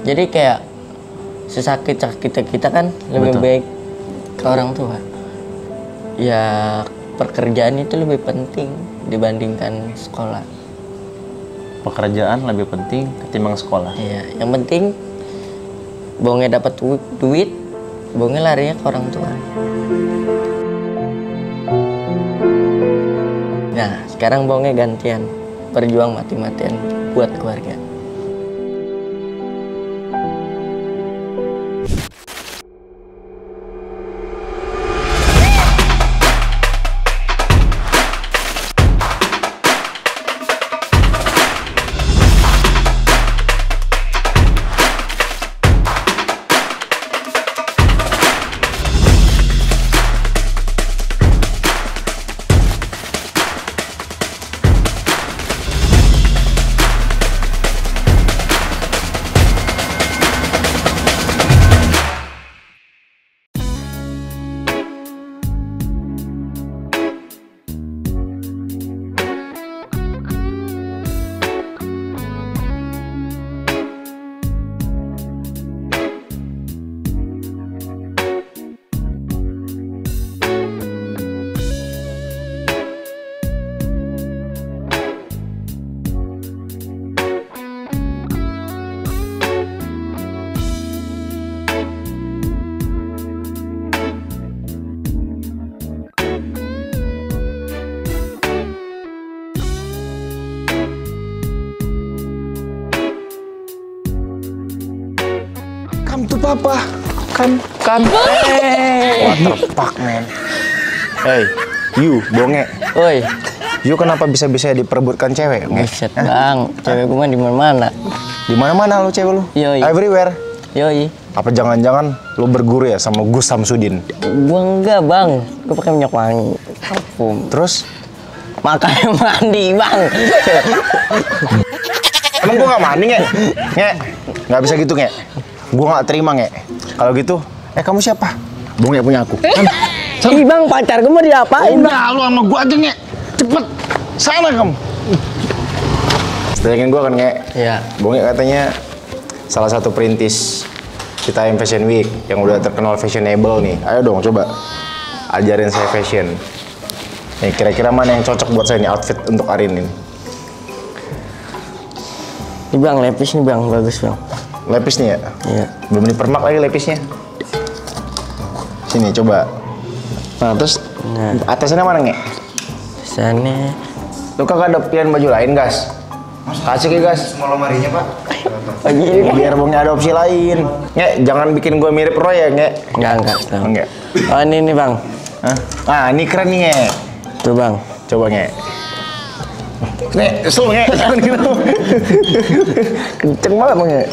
Jadi kayak sesakit-sakitnya kita kan lebih baik ke orang tua. Ya pekerjaan itu lebih penting dibandingkan sekolah. Pekerjaan lebih penting ketimbang sekolah. Iya, yang penting Bonge dapat duit, Bonge larinya ke orang tua. Nah, sekarang Bonge gantian berjuang mati-matian buat keluarga. Come to Papa. Come. What the fuck, man? Hey, you, Bonge. Oi, You kenapa bisa-bisa diperebutkan cewek? buset bang, cewek gue mah di mana-mana. Di mana-mana lu cewek lu? Yoi. Everywhere. Yoi. Apa jangan-jangan lu berguru ya sama Gus Samsudin? Gua enggak bang, gue pakai minyak wangi, parfum. Terus? Makanya mandi bang. Emang gua gak mandi, Nge? Nggak bisa gitu, Nge. Gua gak terima, Nge. Kalau gitu, kamu siapa? Bonge punya aku. Ih bang, pacar gue mau diapain bang? Udah, lu sama gua aja, Nge. Cepet, sana kamu. Sedangkan gua kan, Nge. Iya. Bonge katanya salah satu perintis kita yang Fashion Week yang udah terkenal fashionable nih. Ayo dong, coba ajarin saya fashion. Nih, kira-kira mana yang cocok buat saya nih outfit untuk hari ini? Ini bang, lepis nih bang, bagus bang. Lepis nih ya? Iya. Belum dipermak lagi lepisnya. Sini, coba. Nah, terus atasnya mana, Nge? Sana. Lu kagak ada pilihan baju lain, Gas? Kasih ke Gas. Semua lemarinya, Pak. Biar Bonge ada opsi lain. Nge, jangan bikin gue mirip Roy ya, Nge. Enggak. Enggak. Oh ini nih bang. Hah? Ah, ini keren nih, Nge. Tuh bang. Coba, Nge. Nge, slow, Nge. Jangan gitu. Kenceng banget, Nge.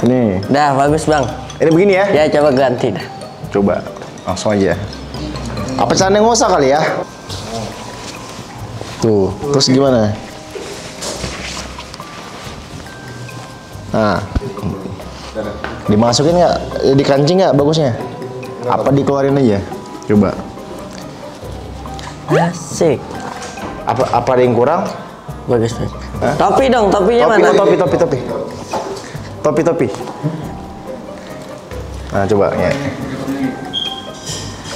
Nih. Dah bagus bang. Ini begini ya? Ya coba ganti dah. Coba. Langsung aja. Apa celana ngosa kali ya? Tuh. Terus gimana? Nah. Dimasukin nggak? Dikancing nggak bagusnya? Apa dikeluarin aja? Coba. Asik. Apa ada yang kurang? Bagus bang. Topi dong, topinya mana? Topi. Nah, coba ya.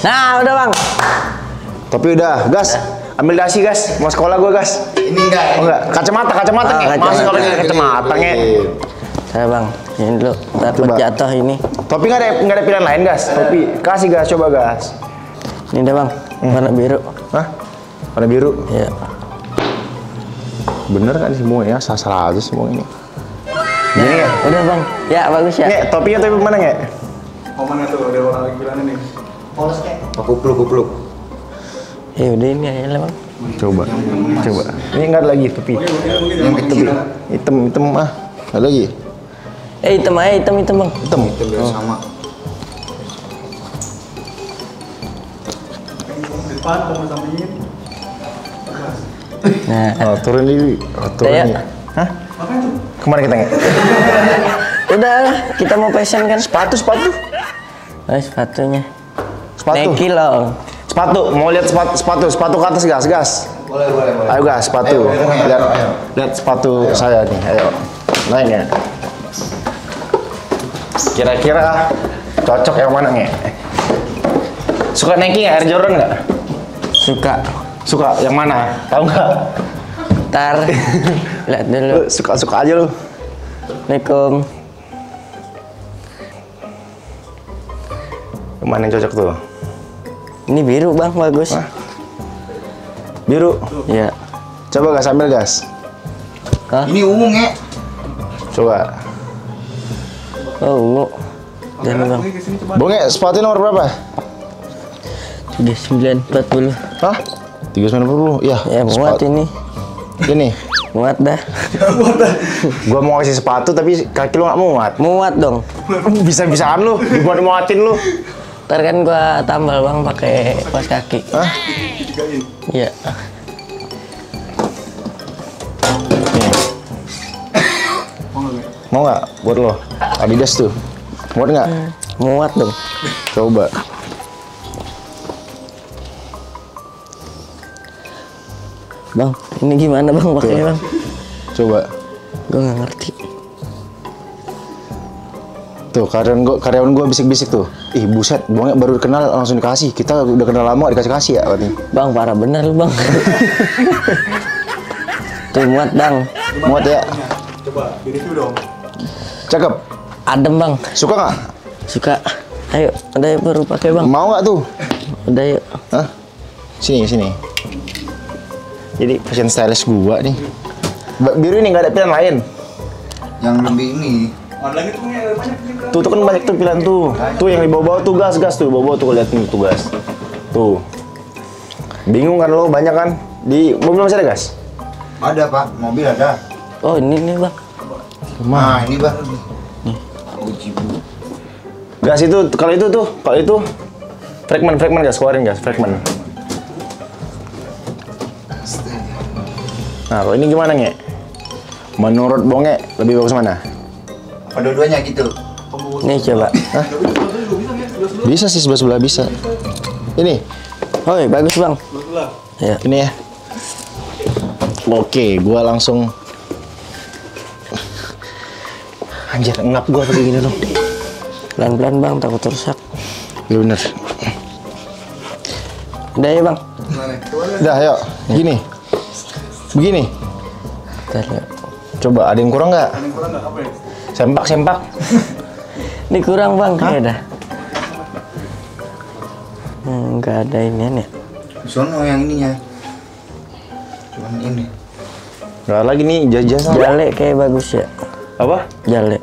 Nah udah bang. Topi udah, Gas. Ambil dasi, Gas. Mau sekolah gua, Gas. Ini enggak. Oh enggak, kacamata, Nge. kacamata. Masuk kalau kacamata, Nge. Saya bang, ini dulu. Dapat Coba. jatuh ini. Topi nggak ada pilihan lain, Gas. Topi, kasih, Gas. Coba, Gas. Ini dah bang, warna biru. Hah? Warna biru? Iya. Bener kan semua ya? Salah aja semua ini. Gini, Nge. Udah bang. Ya bagus ya. Nge, topinya topi mana, Nge? Oh, mana tuh? Ada orang lagi bilang ini. Polos kayak. Oh, kupluk. Ya udah ini aja lah bang. Coba. Ini nggak ada lagi topi. Yang kecil. Hitam ah. Nggak ada lagi. Hitam aja, hitam bang. Hitam. Itu biar sama. Depan kamu samain. Nah, Oh, turun dulu. Oh, turun Saya. ya. Hah? Kemana kita, Nge? udah kita mau fashion kan? Sepatu. Oh, sepatunya. Sepatu. Nike loh. Sepatu, mau lihat sepatu ke atas, Gas. Boleh. Ayo, Gas, sepatu. Lihat sepatu saya nih, ayo. Naik ya. Kira-kira cocok yang mana nge? Suka Nike nggak? Air Jordan nggak? Suka. Suka yang mana? Tahu nggak? Ntar lihat dulu. Lu suka-suka aja lu. Assalamualaikum. Yang mana yang cocok tuh? Ini biru bang, bagus. Hah? Biru. Ya. Coba gas, ambil gas. Hah? Ini ungu nge. Coba. Oh, ungu. Jangan bang. Bonge, sepatu nomor berapa? 3940. Hah? 390. Iya. Ya muat ini. Ini. Muat dah. Gua mau kasih sepatu tapi kaki lu nggak muat. Muat dong. Bisa-bisaan lu, dimuat-muatin lu. Ntar kan gua tambal bang pakai kaos kaki. Hah? Iya. Mau nggak buat lo? Adidas tuh. Muat nggak? Muat dong. Coba. Bang, ini gimana bang pakainya bang? Coba. Gua nggak ngerti. Tuh, karyawan gua bisik-bisik tuh. Ih, buset, Bonge baru kenal langsung dikasih. Kita udah kenal lama dikasih-kasih ya katanya. Bang, parah bener lu bang. Tuh muat bang. Muat ya? Coba di review dong. Cakep. Adem bang. Suka nggak? Suka. Ayo, udah yuk baru pakai bang. Mau nggak tuh? Udah yuk. Hah? Sini. Jadi fashion stylist gua nih. Biru ini nggak ada pilihan lain. Yang lebih ini. Tuh kan banyak tuh pilihan tuh. Tuh yang di bawah-bawah tuh gas tuh. Bawah-bawah tuh lihat nih tuh gas. Tuh. Bingung kan lo banyak kan? Di mobil masih ada gas? Ada pak, mobil ada. Oh ini nih bang. Nah ini bang. Uji bu. Gas itu kalau itu fragment gas, keluarin gas fragment. Nah kalau ini gimana nge? Menurut Bonge lebih bagus mana? Dua-duanya gitu. Nih coba. Hah? Bisa sih sebelah bisa. Ini, Oh bagus bang. Ya. ini ya. Oke, gua langsung. Anjir, ngap gua kayak gini dong. Pelan-pelan bang, takut rusak. Ya bener. Udah ya bang. Udah, ayo. Gini. Begini. Ntar yuk. Coba, ada yang kurang nggak? Sempak. Ini kurang bang. Ya udah. Nggak ada inian ya. Sono yang ininya. Cuman ini. Nggak lagi nih, jasa. Jale kayak bagus ya. Apa? Jale.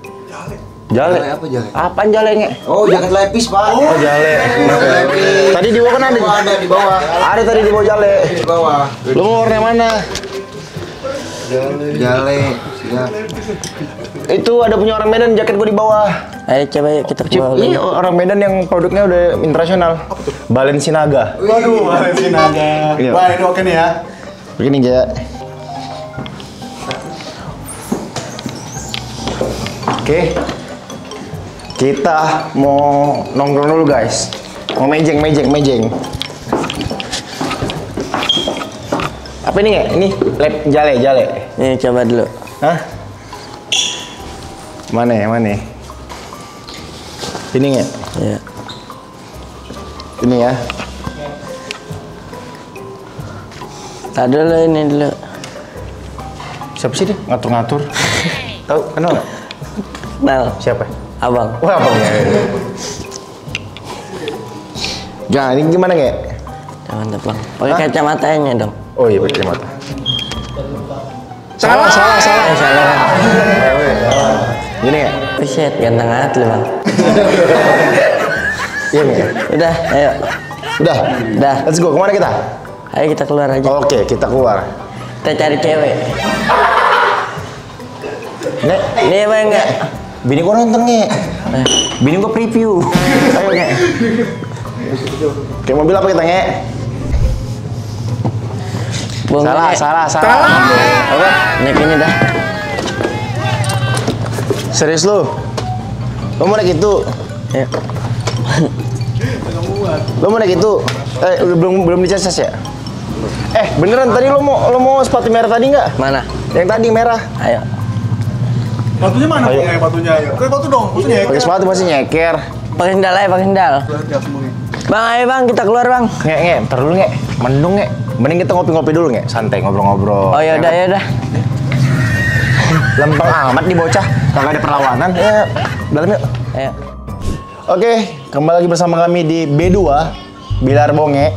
Jale. Apa jale? Apaan jale nge? Oh jaket lepis pak. Oh, jale. Jaket lepis. Tadi di bawah kan ada. Oh, ada di bawah. Ada tadi di bawah jale. Di bawah. Lu mau warna mana? Jale. Siap. Itu ada punya orang Medan, jaket gua di bawah. Ayo coba yuk kita ke bawah. Ini orang Medan yang produknya udah internasional. Balenciaga. Waduh, Balenciaga. Iya. Wah ini oke nih ya. Begini aja. Oke. Kita mau nongkrong dulu guys. Mau mejeng. Apa ini nggak? Ini lab jale. Nih coba dulu. Hah? Mana? Ini nggak? Ya. Ini ya. Tadi dulu ini dulu. Siapa sih dia? Ngatur-ngatur. Tahu? Kenal nggak? Kenal. Siapa? Abang. Wah, apa ya? Nah, ini gimana nggak? Mantap bang. Pakai kacamatanya dong. Oh iya, pakai mata. Salah. Gini ya? Buset, ganteng banget lu bang. Iya nih. Udah, ayo. Udah. Let's go. Kemana kita? Ayo kita keluar aja. Oke, kita keluar. Kita cari cewek. Nek, Ini apa enggak? bini gua nonton nih. Bini gua preview. Ayo nek. Kayak mobil apa kita nge? Bung, Salah. Apa? Naik ini dah. Serius lu? Lu mau naik itu? Ayo. Lu mau naik itu? Belum dicas ya? Beneran tadi lu mau sepatu merah tadi nggak? Mana? Yang tadi merah. Ayo. Batunya mana? Ayo. Batunya ayo. Pakai batu dong, batunya Pakai sepatu pasti nyeker. Pakai sendal aja, pakai sendal. Siap semua nih. Bang, ayo bang, kita keluar bang. Nge, ntar dulu nge. Mendung nge. Mending kita ngopi-ngopi dulu nge. Santai ngobrol-ngobrol. Oh ya udah. Lempeng amat nih bocah. Kagak ada perlawanan. Ya, dalam yuk. Ayo. Oke, kembali lagi bersama kami di B2 Bilar Bonge.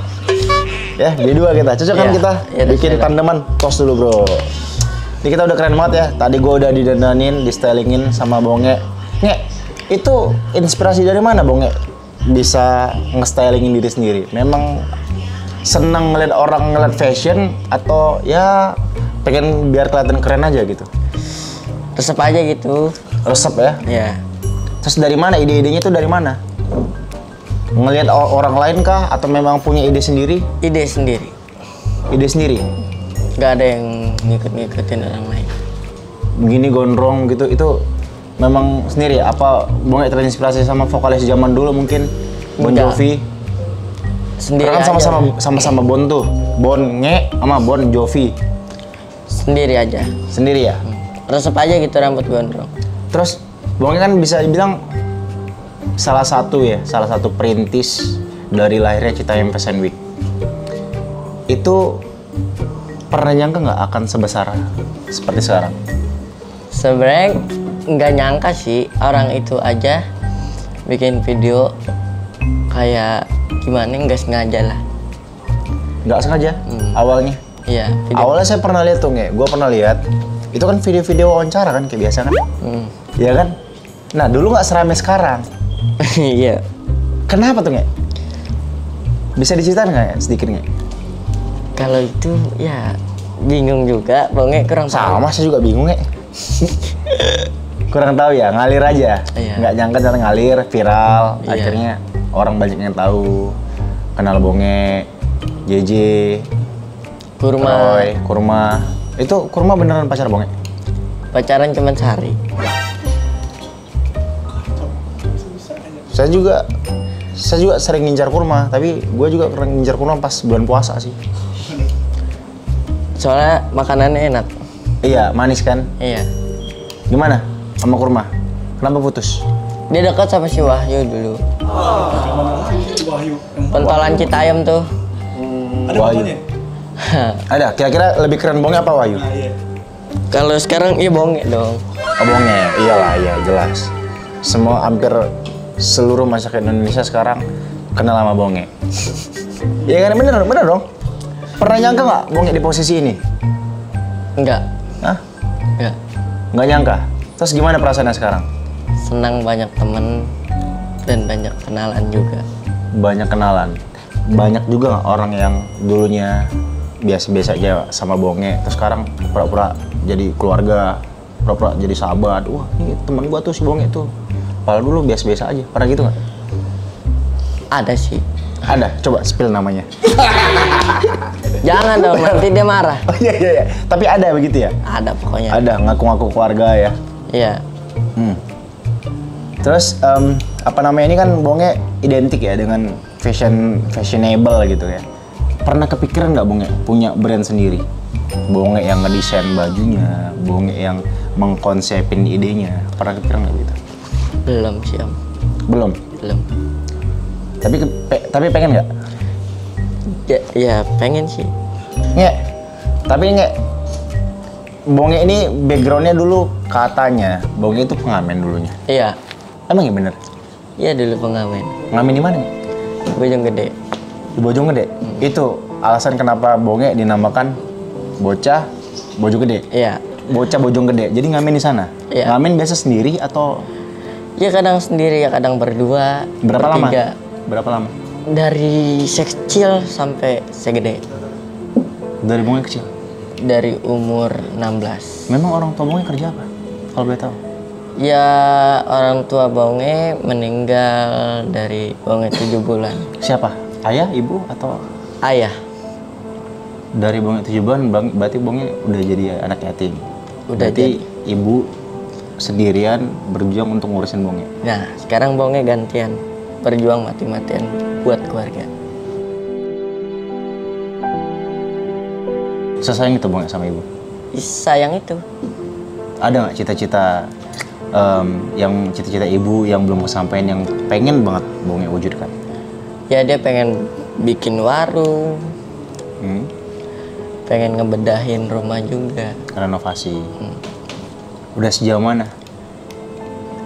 Ya, B2 kita. Cocok kan Iya. kita Iya, bikin iya. tandeman. Tos dulu, Bro. Ini kita udah keren banget ya. Tadi gua udah didandanin, di-stylingin sama Bonge. Nge, itu inspirasi dari mana, Bonge? Bisa nge-stylingin diri sendiri. Memang senang ngeliat orang ngeliat fashion atau ya pengen biar kelihatan keren aja gitu. Resep aja gitu. Resep ya. Ya. Terus dari mana ide-idenya itu dari mana? Ngelihat orang lain kah atau memang punya ide sendiri? Ide sendiri. Ide sendiri. Gak ada yang ngikut-ngikutin orang lain. Begini gondrong gitu itu memang sendiri apa Bonge terinspirasi sama vokalis zaman dulu mungkin Bon Enggak. Jovi? Sendiri Karena kan aja. sama-sama Bon tuh. Bonge sama Bon Jovi. Sendiri aja. Sendiri ya. Resep aja gitu rambut gondrong. Terus Bonge kan bisa dibilang salah satu perintis dari lahirnya Citayam Fashion Week. Itu pernah nyangka nggak akan sebesar seperti sekarang? Sebenarnya nggak nyangka sih orang itu aja bikin video kayak gimana nggak sengaja lah. Nggak sengaja awalnya. Iya. Video. Awalnya saya pernah lihat tuh, gue pernah lihat. Itu kan video-video wawancara kan kayak biasa kan? Iya kan? Nah dulu nggak seramai sekarang. Iya. Kenapa tuh nge? Bisa diceritain nggak ya, sedikit nge? Kalau itu ya bingung juga, Bonge kurang tahu. Sama, saya juga bingung nge. Kurang tahu ya, ngalir aja. Iya. Nggak nyangka ternyata ngalir, viral. Iya. Akhirnya orang banyak yang tahu, kenal Bonge, JJ, Kurma. Roy, Kurma. Itu Kurma beneran pacar Bonge? Pacaran cuma sehari. Saya juga sering ngincar kurma, tapi gue juga sering ngincar kurma pas bulan puasa sih. Soalnya makanannya enak. Iya, manis kan? Iya. Gimana sama kurma? Kenapa putus? Dia dekat sama si Wahyu dulu. Wahyu. Oh, Pentolan Citayam tuh. Ada Wahyu. bapaknya? Ada, kira-kira lebih keren Bonge apa Wahyu? Nah, iya. Kalau sekarang iya Bonge dong. Oh, Bonge, iyalah, iya jelas. Semua hampir seluruh masyarakat Indonesia sekarang kenal sama Bonge. Iya kan, bener dong. Pernah nyangka nggak Bonge di posisi ini? Enggak. Hah? Enggak. Nggak nyangka. Terus gimana perasaannya sekarang? Senang banyak temen dan banyak kenalan juga. Banyak kenalan. Banyak juga nggak orang yang dulunya biasa-biasa aja sama Bonge, terus sekarang pura-pura jadi keluarga, pura-pura jadi sahabat. Wah, ini teman gua tuh si Bonge tuh. Padahal dulu biasa-biasa aja. Pernah gitu nggak? Ada sih. Ada. Coba spill namanya. Jangan dong, nanti dia marah. Oh iya. Tapi ada begitu ya? Ada pokoknya. Ada, ngaku-ngaku keluarga ya. Iya. Terus apa namanya ini kan Bonge identik ya dengan fashionable gitu ya. Pernah kepikiran nggak Bonge punya brand sendiri? Bonge yang ngedesain bajunya, Bonge yang mengkonsepin idenya. Pernah kepikiran nggak gitu? Belum sih Om. Belum. Belum. Tapi pengen nggak? Ya pengen sih. Nge. Tapi nge. Bonge ini backgroundnya dulu katanya Bonge itu pengamen dulunya. Iya. Emang ya bener? Iya dulu pengamen. Pengamen di mana? Nge? Bojonggede. Di Bojonggede. Itu alasan kenapa Bonge dinamakan bocah Bojonggede. Iya. Bocah Bojonggede. Jadi ngamen di sana. Iya. Ngamen biasa sendiri atau Ya kadang sendiri, ya kadang berdua. berapa bertiga. lama? Berapa lama? Dari sekecil sampai segede. Dari Bonge kecil. Dari umur 16. Memang orang tua Bonge kerja apa? Kalau boleh tahu. Ya orang tua Bonge meninggal dari Bonge 7 bulan. Siapa? Ayah, ibu atau Ayah. dari Bonge 7 bulan berarti Bonge udah jadi anak yatim. Udah Berarti ibu sendirian berjuang untuk ngurusin Bonge. Nah sekarang Bonge gantian. Berjuang mati-matian buat keluarga. Sesayang itu Bonge sama ibu. Sayang itu. Ada nggak cita-cita yang cita-cita ibu yang belum kesampaian yang pengen banget Bonge wujudkan? Ya dia pengen bikin warung, pengen ngebedahin rumah juga. Renovasi. Udah sejauh mana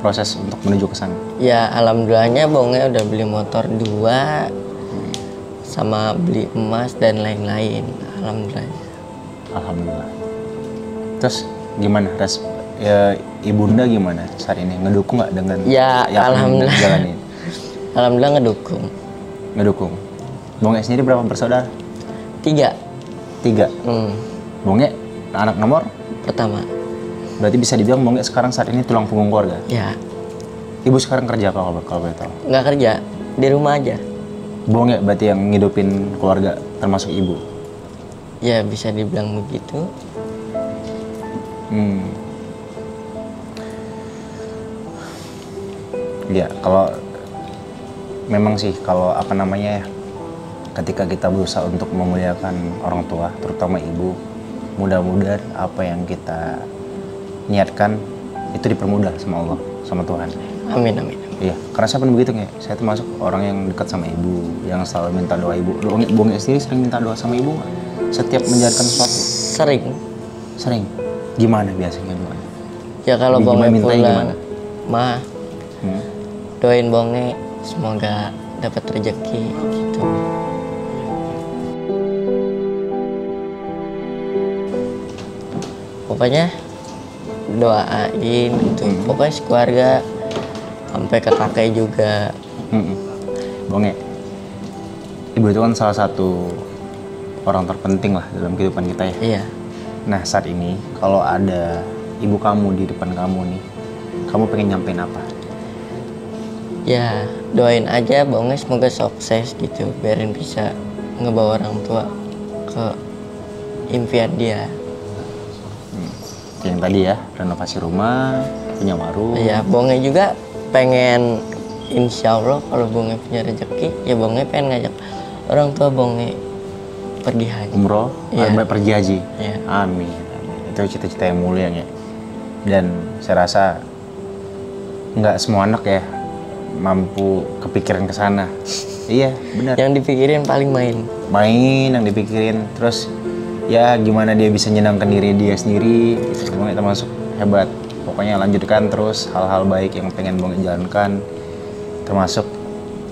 proses untuk menuju ke sana? Ya alhamdulillahnya Bonge udah beli motor 2 sama beli emas dan lain-lain. Alhamdulillah. Alhamdulillah. Terus gimana ya, ibunda gimana saat ini, ngedukung nggak dengan Ya alhamdulillah. jalanin? Alhamdulillah ngedukung. Ngedukung. Bonge sendiri berapa bersaudara? 3. 3. Bonge anak nomor Pertama. berarti bisa dibilang Bonge sekarang saat ini tulang punggung keluarga. Ya Ibu sekarang kerja apa kalau boleh tahu? nggak kerja, di rumah aja. Bonge berarti yang ngidupin keluarga termasuk ibu. Ya bisa dibilang begitu. Ya kalau memang sih kalau apa namanya ya, ketika kita berusaha untuk memuliakan orang tua, terutama ibu, mudah-mudahan apa yang kita niatkan itu dipermudah sama Allah, sama Tuhan. Amin amin. Iya, karena saya pun begitu ya. Saya termasuk orang yang dekat sama ibu, yang selalu minta doa ibu. Bonge sendiri sering minta doa sama ibu nggak? Setiap menjalankan sesuatu? Sering. Sering. Gimana biasanya doanya? Ya kalau Gimana Bonge mintanya pulang, gimana? mah doain Bonge semoga dapat rezeki gitu. Pokoknya doain gitu. Pokoknya sekeluarga sampai ke kakek juga. Bonge, ibu itu kan salah satu orang terpenting lah dalam kehidupan kita ya. Iya. Nah saat ini kalau ada ibu kamu di depan kamu nih, kamu pengen nyampein apa? Ya doain aja Bonge semoga sukses gitu, biarin bisa ngebawa orang tua ke impian dia. Yang tadi ya, renovasi rumah, punya warung. Ya Bonge juga pengen, insya Allah kalau Bonge punya rezeki, ya Bonge pengen ngajak orang tua Bonge pergi haji. Umroh, Iya. pergi haji. Iya. Amin. Itu cita-cita yang mulia ya. Dan saya rasa nggak semua anak ya mampu kepikiran ke sana. Iya, benar. Yang dipikirin paling main. Main yang dipikirin, terus ya gimana dia bisa nyenangkan diri dia sendiri. Itu Bonge termasuk hebat. Pokoknya lanjutkan terus hal-hal baik yang pengen Bonge jalankan. Termasuk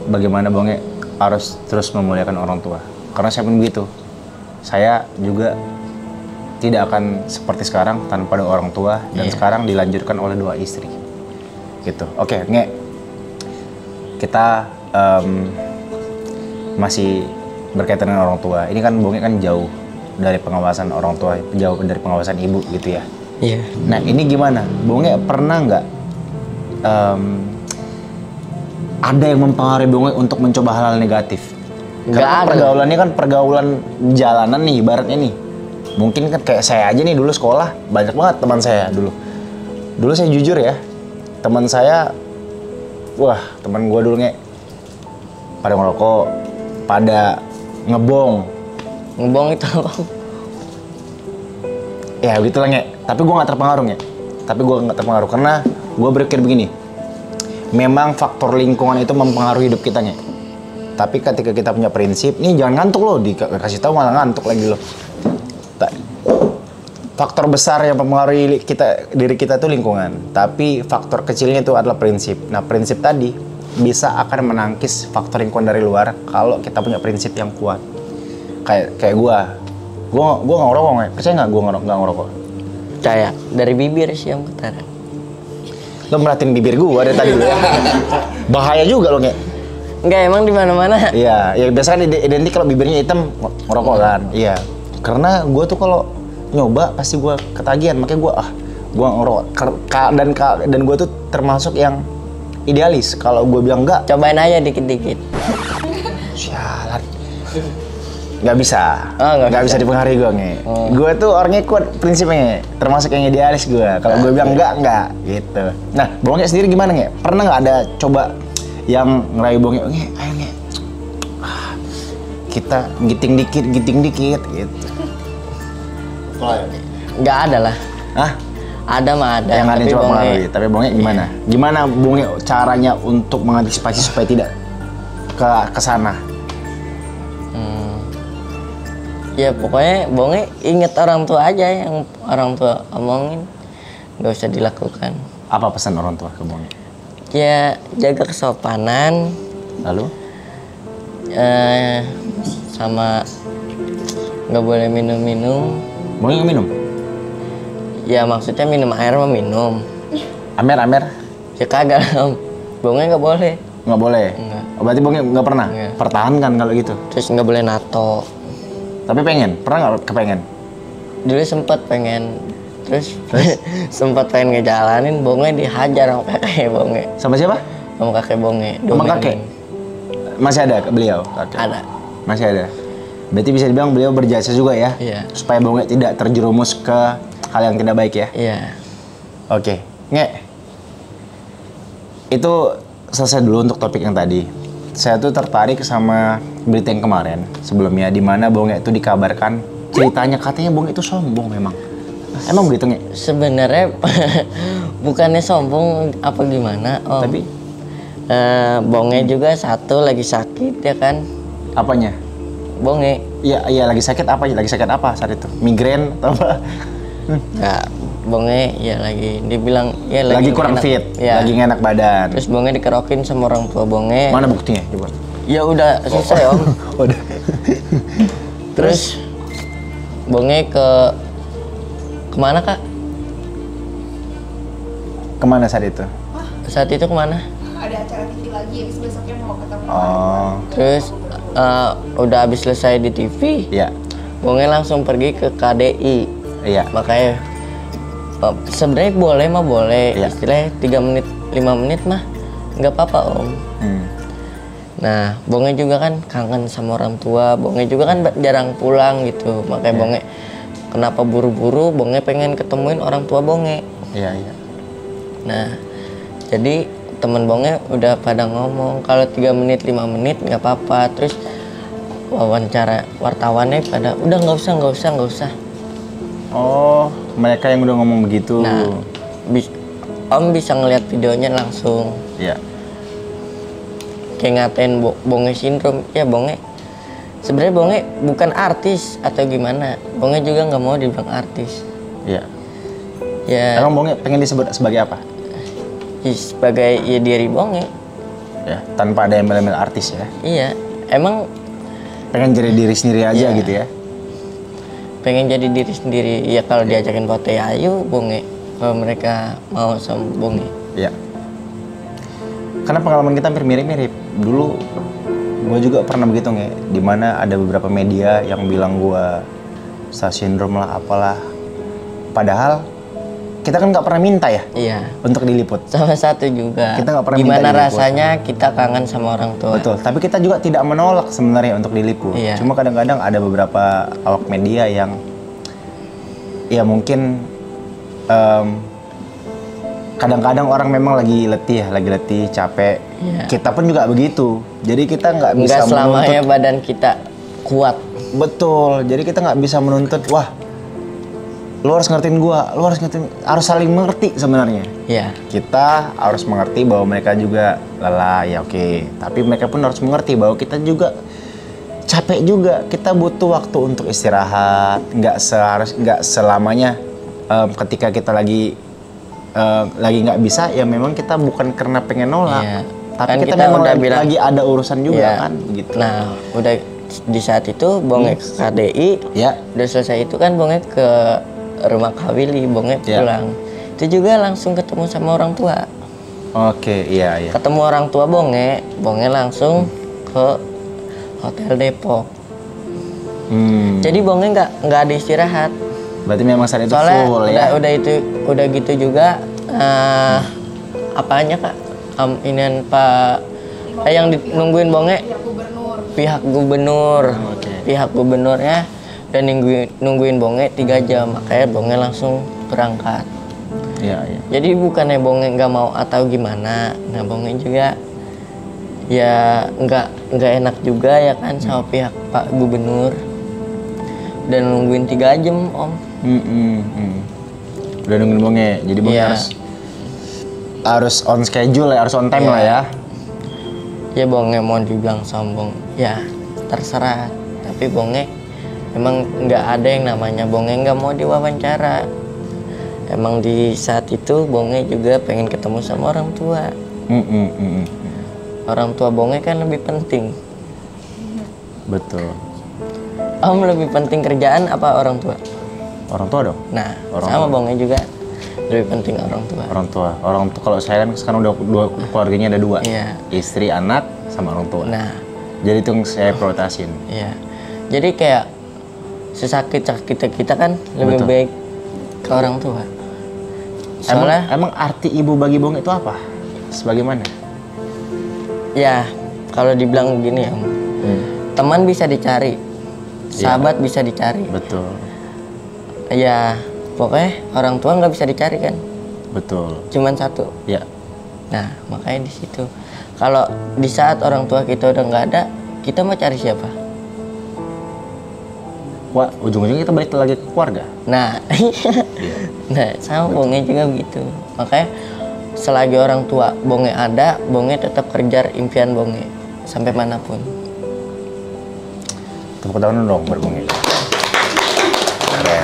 bagaimana Bonge harus terus memuliakan orang tua. Karena saya pun begitu. Saya juga tidak akan seperti sekarang tanpa doa orang tua, dan sekarang dilanjutkan oleh doa istri. Gitu. Oke, Nge. Kita masih berkaitan dengan orang tua. Ini kan Bonge kan jauh dari pengawasan orang tua, jauh dari pengawasan ibu gitu ya. Iya. Nah ini gimana? Bonge pernah nggak ada yang mempengaruhi Bonge untuk mencoba hal-hal negatif? Nggak Karena ada. pergaulannya kan pergaulan jalanan nih, ibaratnya nih. Mungkin kan kayak saya aja nih dulu sekolah, banyak banget teman saya dulu. Dulu saya jujur ya, teman saya, wah teman gue dulu Nge, pada ngerokok, pada ngebong. Ngebong itu apa? Ya begitulah Nge, tapi gue nggak terpengaruh Nge. Tapi gue nggak terpengaruh karena gue berpikir begini. Memang faktor lingkungan itu mempengaruhi hidup kita Nge. Tapi ketika kita punya prinsip, nih jangan ngantuk loh, dikasih tahu malah ngantuk lagi loh. Faktor besar yang mempengaruhi diri kita itu lingkungan. Tapi faktor kecilnya itu adalah prinsip. Nah prinsip tadi bisa akan menangkis faktor lingkungan dari luar kalau kita punya prinsip yang kuat. Kayak gue nggak ngerokok Nge. Percaya nggak gue nggak ngerokok? Percaya, dari bibir sih yang ketara. Lo merhatiin bibir gue dari tadi lo. Bahaya juga lo Nge. Enggak, emang di mana-mana. Iya, ya biasanya identik kalau bibirnya hitam ngerokok kan. Iya. Karena gue tuh kalau nyoba pasti gue ketagihan, makanya gue ngerokok. Dan gue tuh termasuk yang idealis. Kalau gue bilang enggak, Cobain aja dikit-dikit. sialan. Nggak bisa. Oh, nggak bisa dipengaruhi gue Nge. Gue tuh orangnya kuat prinsipnya, termasuk yang idealis gue. Kalau gue bilang enggak gitu. Nah, Bonge sendiri gimana Nge? Pernah nggak ada coba yang ngerayu Bonge, Nge, ayo Nge, kita giting dikit gitu. Nggak ada lah. Hah? Ada mah ada. Yang ada tapi coba bonge mengalami. Tapi bonge gimana? Gimana bonge caranya untuk mengantisipasi supaya tidak ke sana? ya pokoknya bonge inget orang tua aja, yang orang tua omongin nggak usah dilakukan. Apa pesan orang tua ke bonge? Ya jaga kesopanan, Lalu? sama nggak boleh minum-minum. Bonge nggak minum? Ya maksudnya minum air mah minum. Amer? Ya kagak om. Bonge nggak boleh. Nggak boleh? Nggak. Oh, berarti bonge nggak pernah? Nggak. Pertahankan kalau gitu. Terus nggak boleh nato. Tapi pengen? Pernah nggak kepengen? Dulu sempet pengen. Terus sempet pengen ngejalanin, bonge dihajar sama kakek bonge. Sama siapa? Sama kakek bonge. Sama kakek? Masih ada beliau? Kakek? Ada. Masih ada? Berarti bisa dibilang beliau berjasa juga ya? Iya. Supaya bonge tidak terjerumus ke hal yang tidak baik ya? Iya. Oke. Nge. Itu selesai dulu untuk topik yang tadi. Saya tuh tertarik sama berita yang kemarin sebelumnya, di mana bonge itu dikabarkan ceritanya katanya bonge itu sombong memang. Emang begitu Nge? Sebenarnya bukannya sombong apa gimana om. Tapi bonge juga satu lagi sakit ya kan. apanya? Bonge. Iya lagi sakit apa? Lagi sakit apa saat itu? Migrain atau apa? Nggak, bonge ya lagi dibilang ya Lagi kurang enak, fit, ya. lagi nggak enak badan. Terus bonge dikerokin sama orang tua bonge. Mana buktinya? Coba. Ya udah selesai om. Udah. Terus bonge kemana kak? Kemana saat itu? Saat itu kemana? Ada acara TV lagi, habis besoknya mau ketemu. Oh, Terus udah habis selesai di TV, iya, bonge langsung pergi ke KDI. iya. Makanya sebenarnya boleh mah boleh, Iya. istilahnya 3 menit 5 menit mah nggak apa-apa om. Nah bonge juga kan kangen sama orang tua, bonge juga kan jarang pulang gitu, makanya bonge kenapa buru-buru, bonge pengen ketemuin orang tua bonge. Iya. Nah jadi temen bonge udah pada ngomong kalau 3 menit 5 menit nggak apa-apa. Terus wawancara wartawannya pada udah nggak usah. Oh, mereka yang udah ngomong begitu. Nah om bisa ngeliat videonya langsung. Iya. Kayak ngatain bonge sindrom. Ya bonge sebenarnya bonge bukan artis atau gimana, bonge juga nggak mau dibilang artis Iya. ya. Emang bonge pengen disebut sebagai apa? Sebagai ya diri bonge. Ya, tanpa ada embel-embel artis ya. Iya emang Pengen jadi diri sendiri aja Iya. gitu ya. pengen jadi diri sendiri ya. Kalau diajakin foto ya ayo bonge, kalau mereka mau sama bonge. Iya. Karena pengalaman kita hampir mirip-mirip. Dulu gue juga pernah begitu Nge, dimana ada beberapa media yang bilang gue star syndrome lah apalah. Padahal kita kan nggak pernah minta ya Iya untuk diliput. sama satu juga, Kita nggak pernah gimana minta diliput. rasanya kita kangen sama orang tua. Betul, tapi kita juga tidak menolak sebenarnya untuk diliput. Iya. Cuma kadang-kadang ada beberapa awak media yang ya mungkin kadang-kadang orang memang lagi letih, capek. Iya. Kita pun juga begitu. Jadi kita nggak bisa Nggak selamanya menuntut. badan kita kuat. Betul. Jadi kita nggak bisa menuntut. Wah, lu harus ngertiin gua, lu harus ngertiin. Harus saling mengerti sebenarnya. Iya Kita harus mengerti bahwa mereka juga lelah, ya oke. Tapi mereka pun harus mengerti bahwa kita juga capek juga. Kita butuh waktu untuk istirahat. Nggak selamanya ketika kita lagi nggak bisa, ya memang kita bukan karena pengen nolak. Iya. Tapi Kan kita kita memang udah bilang- lagi ada urusan juga Iya. kan, gitu. Nah, udah di saat itu bonge ke KDI, Ya, udah selesai itu kan bonge ke rumah Kak Willy, bonge Iya. pulang. Itu juga langsung ketemu sama orang tua. oke, iya. Ketemu orang tua bonge langsung ke Hotel Depok. Jadi bonge nggak ada istirahat. Berarti memang saat itu Soalnya full ya. udah gitu juga apanya Kak? Inian Pak yang nungguin bonge Ya gubernur. pihak gubernur. Oke. Pihak gubernurnya dan nungguin bonge 3 jam, makanya bonge langsung berangkat. Iya. Jadi bukannya bonge nggak mau atau gimana, nah bonge juga ya nggak enak juga ya kan sama pihak Pak Gubernur dan nungguin 3 jam om. Udah nungguin bonge. Jadi bonge Iya. harus on schedule ya, harus on time Iya. lah ya. Ya bonge mau dibilang sombong, ya terserah. Tapi bonge emang nggak ada yang namanya bonge nggak mau diwawancara. Emang di saat itu bonge juga pengen ketemu sama orang tua. Orang tua bonge kan lebih penting. Betul. Om lebih penting kerjaan apa orang tua? Orang tua dong. Nah, Orang sama tua. bonge juga lebih penting orang tua. Orang tua kalau saya kan sekarang udah dua, keluarganya ada 2. Iya. Istri, anak, sama orang tua. Nah, Jadi itu yang saya prioritasin. iya. Jadi kayak sesakit-sakitnya kita kan lebih Betul. baik ke orang tua. Soalnya Emang arti ibu bagi bonge itu apa? Sebagaimana? ya kalau dibilang gini ya, Om, teman bisa dicari, sahabat bisa dicari. Betul. Ya pokoknya orang tua nggak bisa dicari kan, Betul. cuman satu. Ya. Nah makanya di situ. Kalau di saat orang tua kita udah nggak ada, kita mau cari siapa? Wah, ujung-ujungnya kita balik lagi ke keluarga. Nah, nah sama bonge juga begitu. Makanya selagi orang tua bonge ada, bonge tetap kejar impian bonge sampai manapun. Tepuk tangan dong buat bonge. Keren.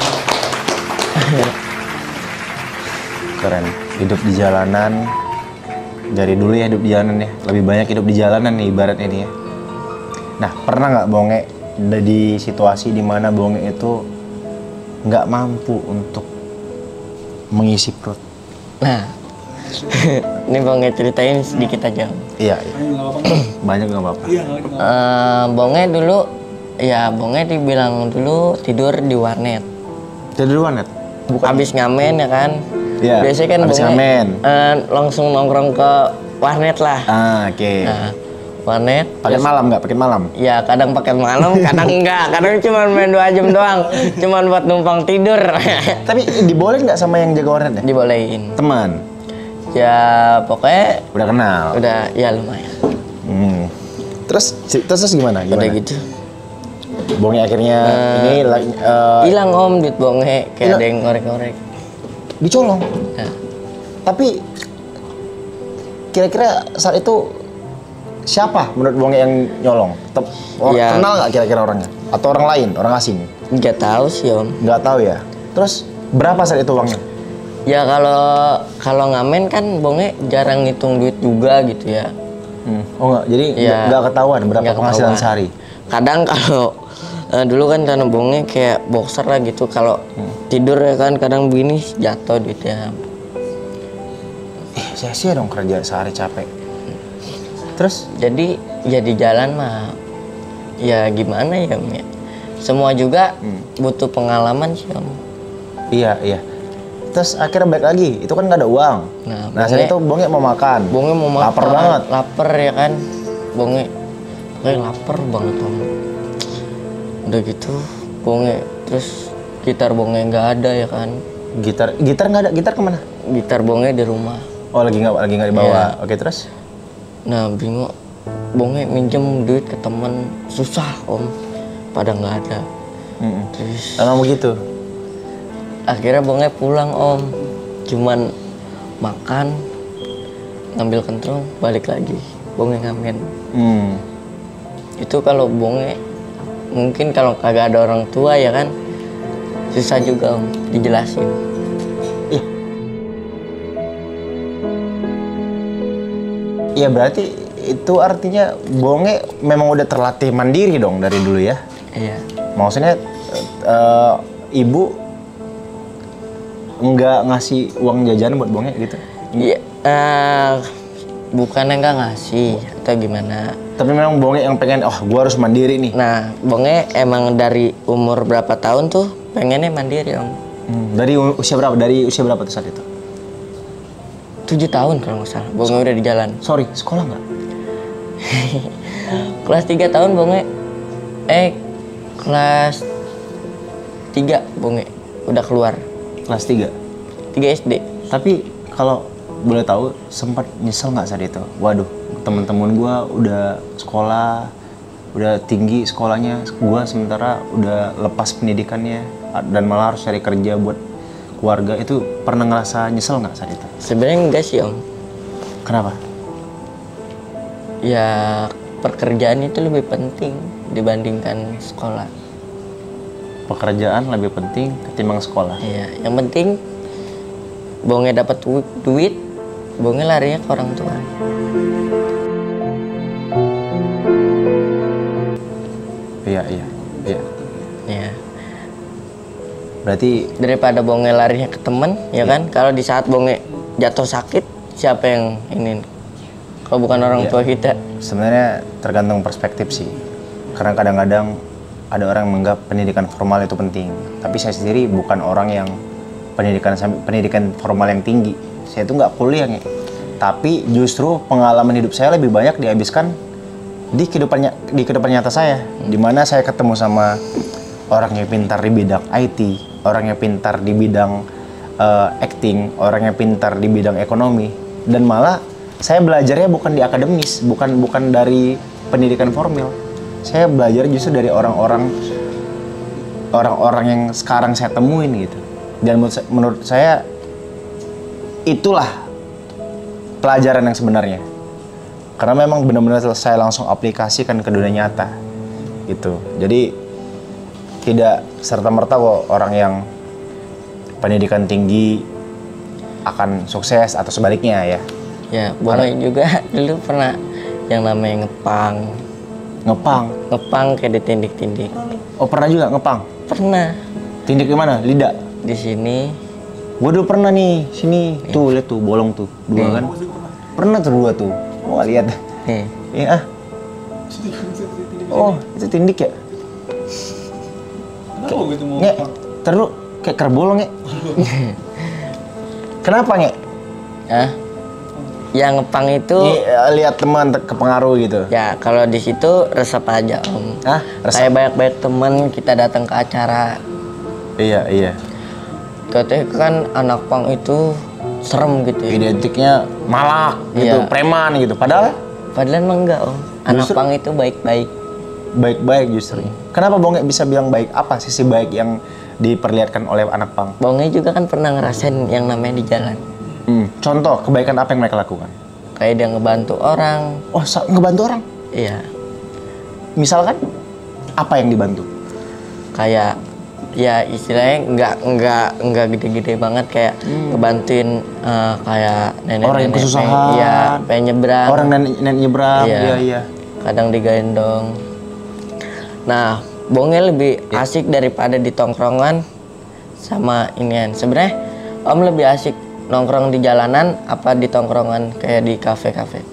Keren. Hidup di jalanan. Dari dulu ya hidup di jalanan ya. Lebih banyak hidup di jalanan nih ibaratnya nih ya. Nah, pernah nggak bonge di situasi dimana bonge itu nggak mampu untuk mengisi perut? Nah, ini bonge ceritain sedikit aja. Om. Iya, banyak nggak apa-apa. Bonge dulu, ya bonge dibilang dulu tidur di warnet. Tidur di warnet? Habis ngamen ya kan. Iya, Biasanya kan habis bonge ngamen. langsung nongkrong ke warnet lah. Ah, oke. Nah, warnet. Paket malam nggak? Paket malam? Ya kadang pakai malam, kadang enggak. Kadang cuma main 2 jam doang. Cuman buat numpang tidur. Tapi dibolehin nggak sama yang jaga warnet ya? Dibolehin. Teman? Ya pokoknya Udah kenal? udah ya lumayan. Terus gimana? Udah gitu. Bonge akhirnya ini Hilang om duit bonge, kayak hilang. ada yang ngorek-ngorek. dicolong. Nah, Tapi kira-kira saat itu siapa menurut bonge yang nyolong? Ya. Kenal nggak kira-kira orangnya? Atau orang lain, orang asing? nggak tahu sih om. Nggak tahu ya. Terus berapa saat itu uangnya? Ya kalau ngamen kan bonge jarang ngitung duit juga gitu ya. Oh nggak, jadi Ya. nggak ketahuan berapa Nggak penghasilan ketahuan. sehari? Kadang kalau dulu kan karena bonge kayak boxer lah gitu. Kalau tidur ya kan kadang begini jatuh duitnya. Sia-sia dong kerja sehari capek. Terus? Jadi ya di jalan mah ya gimana ya om ya. Semua juga butuh pengalaman sih om. Iya, iya. Terus akhirnya balik lagi, itu kan nggak ada uang. Nah, Saat itu bonge mau makan. Bonge mau makan. Lapar banget. Lapar ya kan. Bonge kayak lapar banget om. Udah gitu bonge terus gitar bonge nggak ada ya kan. Gitar nggak ada. Gitar kemana? Gitar bonge di rumah. Oh lagi nggak dibawa. Iya. Oke terus? Nah bingung, bonge minjem duit ke temen susah om, pada nggak ada. Terus Emang begitu. akhirnya bonge pulang om, cuman makan, ngambil kentrong, balik lagi, bonge ngamen. Itu kalau bonge, mungkin kalau kagak ada orang tua ya kan, susah juga om dijelasin. Iya berarti itu artinya bonge memang udah terlatih mandiri dong dari dulu ya. Iya. Maksudnya ibu nggak ngasih uang jajan buat bonge gitu. Iya. Bukannya nggak ngasih atau gimana? Tapi memang bonge yang pengen, oh gua harus mandiri nih. Nah, bonge emang dari umur berapa tahun tuh pengennya mandiri om. Dari usia berapa? Dari usia berapa tuh saat itu? 7 tahun kalau nggak salah, bonge udah di jalan. Sorry, sekolah nggak? Kelas 3 tahun bonge, kelas 3 bonge udah keluar. Kelas 3. 3 SD. Tapi kalau boleh tahu sempat nyesel nggak saat itu? Waduh, teman-teman gua udah sekolah, udah tinggi sekolahnya, gua sementara udah lepas pendidikannya dan malah harus cari kerja buat keluarga itu pernah ngerasa nyesel nggak saat itu? Sebenarnya enggak sih Om. Kenapa? Ya pekerjaan itu lebih penting dibandingkan sekolah. Pekerjaan lebih penting ketimbang sekolah. Iya, yang penting Bonge dapat duit, Bonge larinya ke orang tua. Iya. Ya. Berarti Daripada Bonge larinya ke temen, ya kan? Kalau di saat Bonge jatuh sakit, siapa yang ini? Kalau bukan orang tua kita. sebenarnya tergantung perspektif sih. Karena kadang-kadang ada orang yang menganggap pendidikan formal itu penting. Tapi saya sendiri bukan orang yang pendidikan formal yang tinggi. Saya itu nggak kuliah nih. Tapi justru pengalaman hidup saya lebih banyak dihabiskan di kehidupan nyata saya, di mana saya ketemu sama orang yang pintar di bidang IT, orang yang pintar di bidang acting, orang yang pintar di bidang ekonomi, dan malah saya belajarnya bukan di akademis, bukan dari pendidikan formal. Saya belajar justru dari orang-orang yang sekarang saya temuin gitu. Dan menurut saya itulah pelajaran yang sebenarnya. Karena memang benar-benar saya langsung aplikasikan ke dunia nyata gitu. Jadi tidak serta-merta kok orang yang pendidikan tinggi akan sukses atau sebaliknya ya. Ya, Bonge juga dulu pernah yang namanya ngepang. Ngepang Kayak ditindik-tindik. Oh, pernah juga ngepang? Pernah. Tindik di mana? Lidah? Di sini. Gua dulu pernah nih, sini. Tuh, lihat tuh, bolong tuh. Dua kan? Pernah tuh dua tuh. Wah, lihat. Nih. Iya. Oh, itu tindik ya? Kenapa gitu mau Nge, terus kayak kerbolong ya? Kenapa nge? Ah, yang ngepang itu Lihat teman kepengaruh gitu. ya kalau di situ resep aja Om. Hah? Kayak banyak-banyak temen kita datang ke acara. Iya. Katanya kan anak pang itu serem gitu ya. Identiknya malak gitu, Iya. preman gitu. Padahal Emang enggak Om. Anak Justru- pang itu baik-baik. baik-baik justru. Kenapa Bonge bisa bilang baik? Apa sisi baik yang diperlihatkan oleh anak pang? Bonge juga kan pernah ngerasain yang namanya di jalan. Contoh kebaikan apa yang mereka lakukan? Kayak dia ngebantu orang. Oh, ngebantu orang. Iya. Misalkan apa yang dibantu? Kayak ya istilahnya nggak gede-gede banget kayak ngebantuin kayak nenek-nenek. Orang yang kesusahan. Iya, pengen nyebrang. Orang nenek nyebrang. Iya. Iya. Kadang digendong. Nah, Bonge lebih asik daripada di tongkrongan sama inian. Sebenarnya Om lebih asik nongkrong di jalanan apa di tongkrongan kayak di kafe-kafe?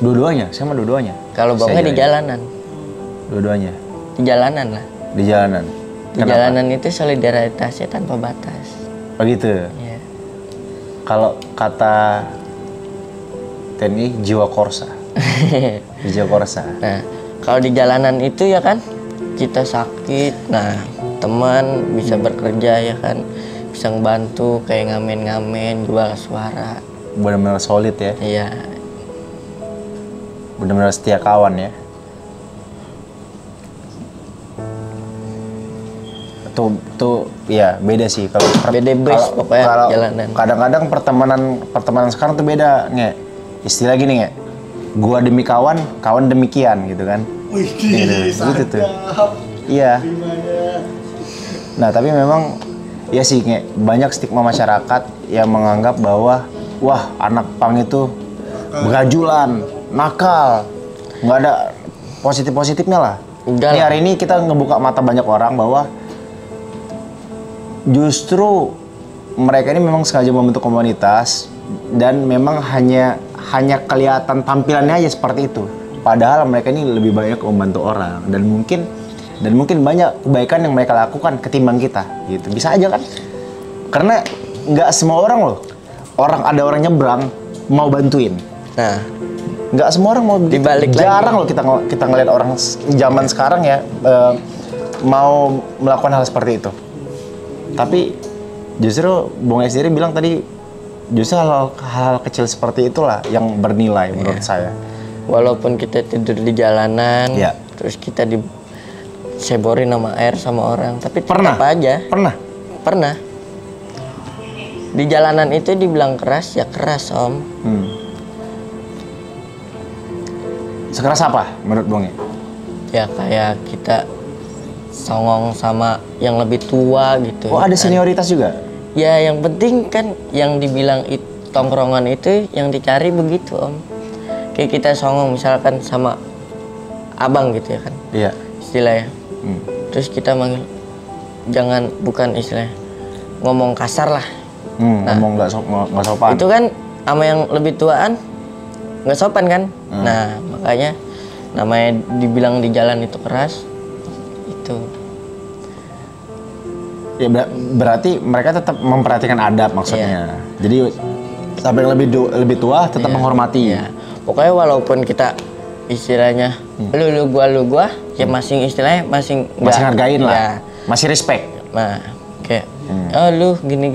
Dua-duanya, saya mah dua-duanya. Kalau Bonge di jalanan. Dua-duanya. Di jalanan lah. Di jalanan. Di jalanan itu solidaritasnya tanpa batas. Oh gitu. Iya. Kalau kata TNI jiwa korsa. Jiwa korsa. Nah, kalau di jalanan itu ya kan kita sakit, nah teman bisa bekerja ya kan, bisa ngebantu kayak ngamen-ngamen, jual suara. Benar-benar solid ya. Iya, Benar-benar setia kawan ya. Tuh ya beda sih kalau Beda best pokoknya kalau jalanan. kadang-kadang pertemanan sekarang tuh beda nge. Istilah gini nge. Gua demi kawan, kawan demikian gitu kan. Wih, Gitu tuh. Iya. Nah, tapi memang ya sih nge, banyak stigma masyarakat yang menganggap bahwa wah, anak pang itu begajulan, nakal. Nggak ada positif-positifnya lah. Enggak Ini lah. hari ini kita ngebuka mata banyak orang bahwa justru mereka ini memang sengaja membentuk komunitas dan memang hanya kelihatan tampilannya aja seperti itu. Padahal mereka ini lebih banyak membantu orang dan mungkin banyak kebaikan yang mereka lakukan ketimbang kita gitu. Bisa aja kan? Karena nggak semua orang loh. Ada orang nyebrang mau bantuin. Nah, Nggak semua orang mau begitu. Dibalik lagi. Jarang loh kita ngeliat orang zaman sekarang ya mau melakukan hal seperti itu. Tapi justru Bonge sendiri bilang tadi justru hal kecil seperti itulah yang bernilai menurut saya. walaupun kita tidur di jalanan, Iya. terus kita diseborin sama air sama orang, tapi tetap Pernah? aja. Pernah? Pernah. Di jalanan itu dibilang keras ya keras om. Sekeras apa menurut Bonge? Ya kayak kita songong sama yang lebih tua gitu. Oh ada kan. senioritas juga? Ya yang penting kan yang dibilang tongkrongan itu yang dicari begitu om. Kayak kita songong misalkan sama abang gitu ya kan. Iya. Istilahnya. Terus kita manggil bukan istilahnya ngomong kasar lah. Ngomong nggak sopan. Itu kan sama yang lebih tuaan nggak sopan kan. Nah makanya namanya dibilang di jalan itu keras itu. Ya berarti mereka tetap memperhatikan adab maksudnya. Jadi sampai yang lebih tua tetap menghormati. Iya. Pokoknya walaupun kita istilahnya lu gua ya masing istilahnya masing ngargain lah. Ya. Masih respect. Nah kayak oh lu gini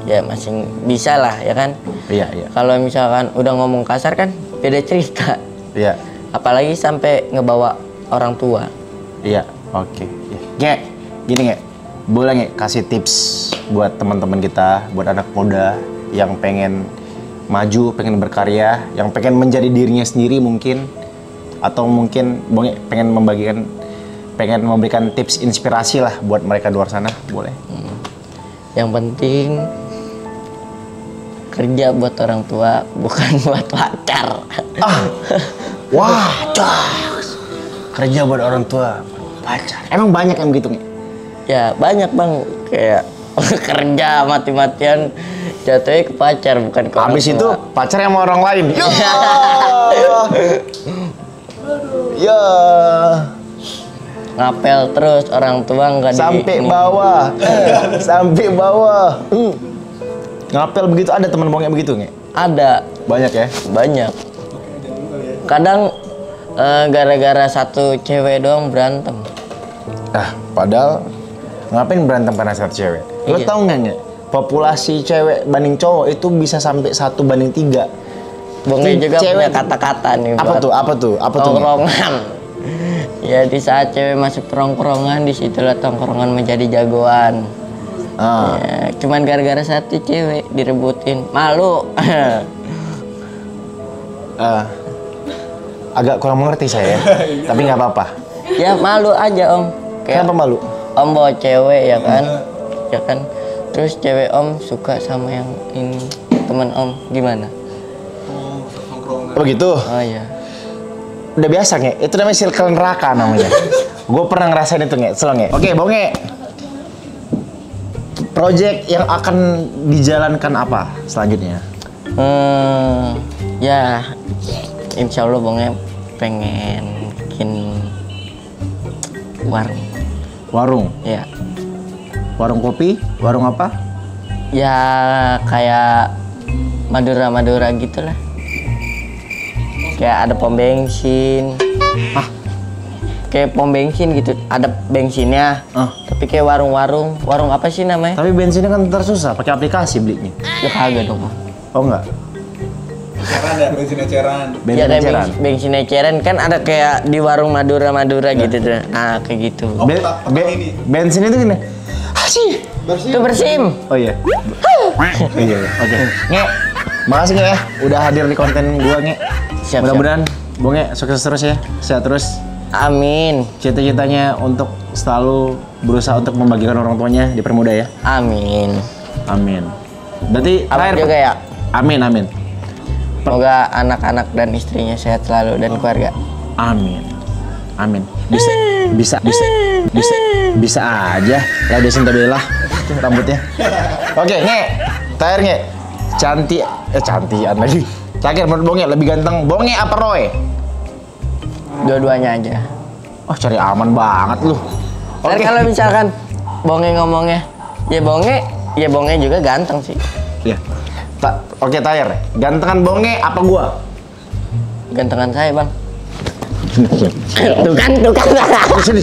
ya masing bisa lah ya kan. Iya. Kalau misalkan udah ngomong kasar kan beda cerita. Iya. Apalagi sampai ngebawa orang tua. Iya. Oke. Nge, gini nge, boleh nge kasih tips buat teman-teman kita, buat anak muda yang pengen maju, pengen berkarya, yang pengen menjadi dirinya sendiri mungkin, atau mungkin Bonge pengen memberikan tips inspirasi lah buat mereka di luar sana, boleh? Yang penting kerja buat orang tua, bukan buat pacar. Wah, jokes. Kerja buat orang tua, pacar. Emang banyak yang begitu nih? Ya banyak bang, kayak kerja mati-matian jatuhnya ke pacar bukan ke orang Habis tua. itu pacar yang sama orang lain. Ya. Ngapel terus orang tua nggak Sampai bawah. Sampai bawah. Ngapel begitu, ada teman Bonge begitu nggak? Ada Banyak ya? banyak. Kadang gara-gara satu cewek doang berantem. Padahal ngapain berantem karena satu cewek? Lo Iya. tau nggak? Populasi cewek banding cowok itu bisa sampai 1:3. Bonge juga Cewek- punya kata-kata nih Apa tuh? Apa tuh? tongkrongan. Ya di saat cewek masuk tongkrongan, disitulah tongkrongan menjadi jagoan. Ya, cuman gara-gara satu cewek direbutin, malu. Agak kurang mengerti saya, tapi nggak apa-apa. Ya malu aja om. Kenapa malu? Om bawa cewek ya kan, ya kan. Terus cewek om suka sama yang ini teman om, gimana? Oh gitu? Oh iya. Udah biasa nge, itu namanya circle neraka namanya. Gue pernah ngerasain itu nge, selalu nge. Oke, Bonge. Project yang akan dijalankan apa selanjutnya? Ya, insya Allah Bonge pengen bikin warung. Warung? Ya, Warung kopi? Warung apa? ya kayak Madura gitulah. Kayak ada pom bensin. Kayak pom bensin gitu, ada bensinnya. Tapi kayak warung apa sih namanya? Tapi bensinnya kan tersusah, pakai aplikasi belinya. Ya kagak dong. Oh enggak? Eceran ya, bensin eceran. Ya kayak eceran. bensin eceran kan ada kayak di warung Madura gitu tuh. Nah, kayak gitu. Bensin itu gini. Sih. Itu bersim. Oh iya. Iya. Oke. Nge, makasih Nge ya udah hadir di konten gua Nge. Siap, Mudah-mudahan Bonge sukses terus ya, sehat terus. Amin. Cita-citanya untuk selalu berusaha untuk membagikan orang tuanya dipermudah ya. Amin. Amin. Berarti Abang juga ya. Amin. Semoga anak-anak dan istrinya sehat selalu dan keluarga. Amin. Bisa aja. Lah Desinta Bella rambutnya. Oke, Nge. Terakhir Nge. Cantian lagi. Terakhir menurut Bonge lebih ganteng Bonge apa Roy? Dua-duanya aja. Oh, cari aman banget lu. Dan kalau misalkan Bonge ngomongnya, ya Bonge juga ganteng sih. Iya. Oke, terakhir. Gantengan Bonge apa gua? Gantengan saya, Bang. Tuh kan. Sini.